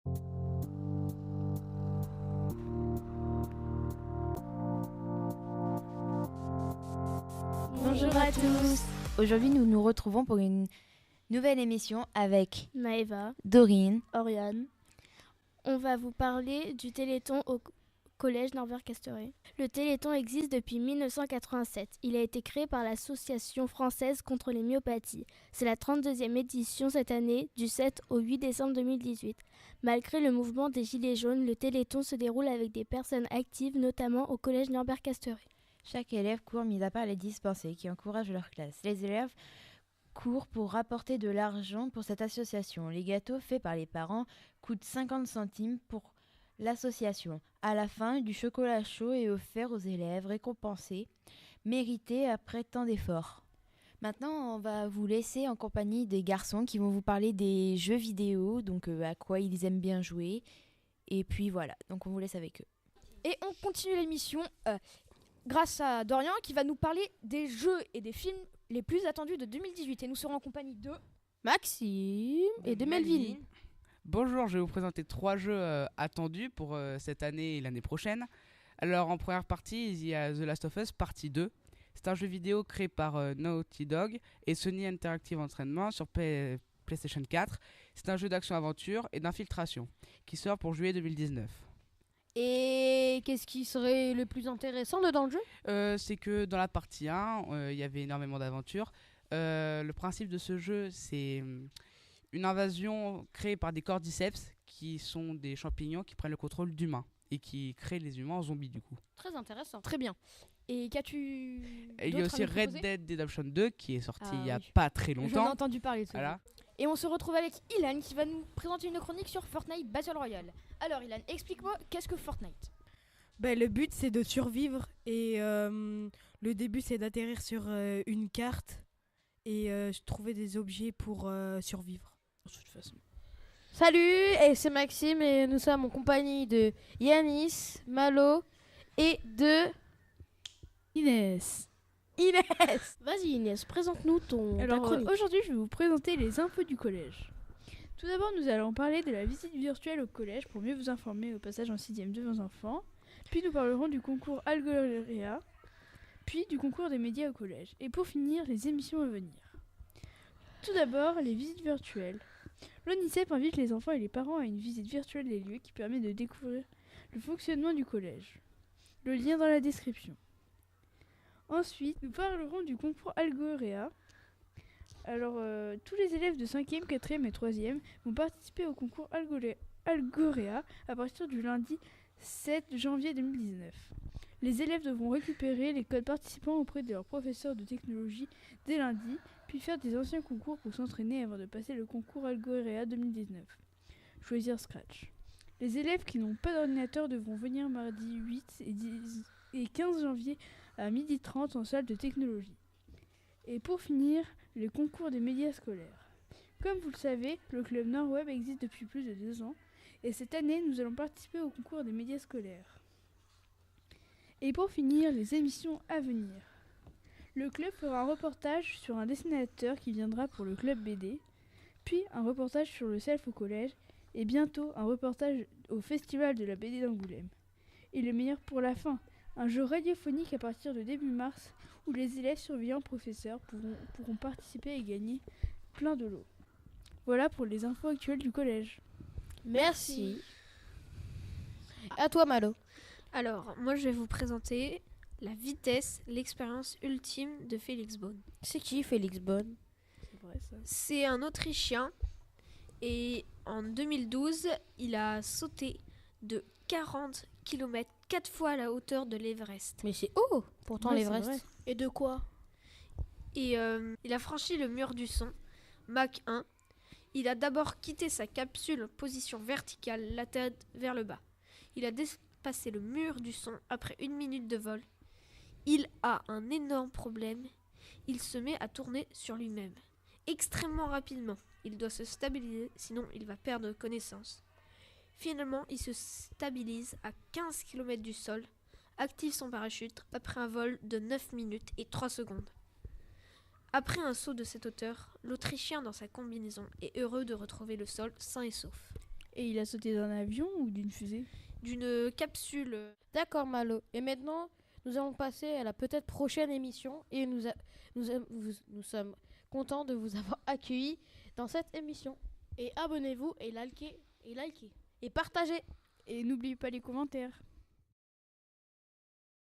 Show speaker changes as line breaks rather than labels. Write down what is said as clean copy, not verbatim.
Bonjour à tous. Aujourd'hui, nous nous retrouvons pour une nouvelle émission avec
Maëva,
Dorine,
Oriane. On va vous parler du Téléthon au collège Norbert Casteret. Le Téléthon existe depuis 1987. Il a été créé par l'Association française contre les myopathies. C'est la 32e édition cette année, du 7 au 8 décembre 2018. Malgré le mouvement des Gilets jaunes, le Téléthon se déroule avec des personnes actives, notamment au collège Norbert Casteret.
chaque élève court, mis à part les dispensés qui encouragent leur classe. Les élèves courent pour rapporter de l'argent pour cette association. Les gâteaux faits par les parents coûtent 50 centimes pour l'association. À la fin, du chocolat chaud est offert aux élèves récompensés, mérités après tant d'efforts. Maintenant, on va vous laisser en compagnie des garçons qui vont vous parler des jeux vidéo, donc à quoi ils aiment bien jouer. Et puis voilà, donc on vous laisse avec eux.
Et on continue l'émission grâce à Dorian qui va nous parler des jeux et des films les plus attendus de 2018. Et nous serons en compagnie de
Maxime et de Melvin.
Bonjour, je vais vous présenter 3 jeux attendus pour cette année et l'année prochaine. Alors en première partie, il y a The Last of Us partie 2. C'est un jeu vidéo créé par Naughty Dog et Sony Interactive Entertainment sur PlayStation 4. C'est un jeu d'action-aventure et d'infiltration qui sort pour juillet 2019.
Et qu'est-ce qui serait le plus intéressant dans le jeu?
C'est que dans la partie 1, il y avait énormément d'aventures. Le principe de ce jeu, c'est une invasion créée par des cordyceps qui sont des champignons qui prennent le contrôle d'humains et qui créent les humains en zombies du coup.
Très intéressant. Très bien. Et qu'as-tu
Et il y a aussi Red Dead Redemption 2 qui est sorti il y a
oui.
pas très
J'en ai
longtemps.
entendu parler de ce
Voilà.
jeu. Et on se retrouve avec Ilan qui va nous présenter une chronique sur Fortnite Battle Royale. Alors Ilan, explique-moi qu'est-ce que Fortnite?
Le but c'est de survivre et le début c'est d'atterrir sur une carte et trouver des objets pour survivre. De toute façon.
Salut, et c'est Maxime et nous sommes en compagnie de Yanis, Malo et de
Inès.
Inès. Vas-y Inès, présente-nous ta chronique.
Aujourd'hui, je vais vous présenter les infos du collège. Tout d'abord, nous allons parler de la visite virtuelle au collège pour mieux vous informer au passage en 6e de vos enfants. Puis nous parlerons du concours Algoria, puis du concours des médias au collège. Et pour finir, les émissions à venir. Tout d'abord, les visites virtuelles. L'ONICEP invite les enfants et les parents à une visite virtuelle des lieux qui permet de découvrir le fonctionnement du collège. Le lien dans la description. Ensuite, nous parlerons du concours Algoria. Alors, tous les élèves de 5e, 4e et 3e vont participer au concours Algoria à partir du lundi 7 janvier 2019. Les élèves devront récupérer les codes participants auprès de leurs professeurs de technologie dès lundi, puis faire des anciens concours pour s'entraîner avant de passer le concours Algoria 2019. Choisir Scratch. Les élèves qui n'ont pas d'ordinateur devront venir mardi 8 et 15 janvier à 12h30 en salle de technologie. Et pour finir, le concours des médias scolaires. Comme vous le savez, le club Nord-Web existe depuis plus de 2 ans et cette année, nous allons participer au concours des médias scolaires. Et pour finir, les émissions à venir. Le club fera un reportage sur un dessinateur qui viendra pour le club BD, puis un reportage sur le self au collège et bientôt un reportage au festival de la BD d'Angoulême. Et le meilleur pour la fin, un jeu radiophonique à partir de début mars où les élèves surveillants professeurs pourront participer et gagner plein de lots. Voilà pour les infos actuelles du collège.
Merci. À toi Malo.
Alors, moi je vais vous présenter la vitesse, l'expérience ultime de Félix Beaune.
C'est qui Félix Beaune?
C'est vrai ça.
C'est un Autrichien et en 2012, il a sauté de 40 km, 4 fois la hauteur de l'Everest.
Mais c'est haut, pourtant
Ouais,
l'Everest.
c'est vrai.
Et de quoi?
Et il a franchi le mur du son, Mach 1. Il a d'abord quitté sa capsule en position verticale, la tête vers le bas. Il a dépassé le mur du son après 1 minute de vol. Il a un énorme problème. Il se met à tourner sur lui-même. Extrêmement rapidement. Il doit se stabiliser, sinon il va perdre connaissance. Finalement, il se stabilise à 15 km du sol, active son parachute après un vol de 9 minutes et 3 secondes. Après un saut de cette hauteur, l'Autrichien dans sa combinaison est heureux de retrouver le sol sain et sauf.
Et il a sauté d'un avion ou d'une fusée?
D'une capsule.
D'accord, Malo. Et maintenant, nous allons passer à la peut-être prochaine émission et nous sommes contents de vous avoir accueillis dans cette émission.
Et abonnez-vous et likez.
Et partagez.
Et n'oubliez pas les commentaires.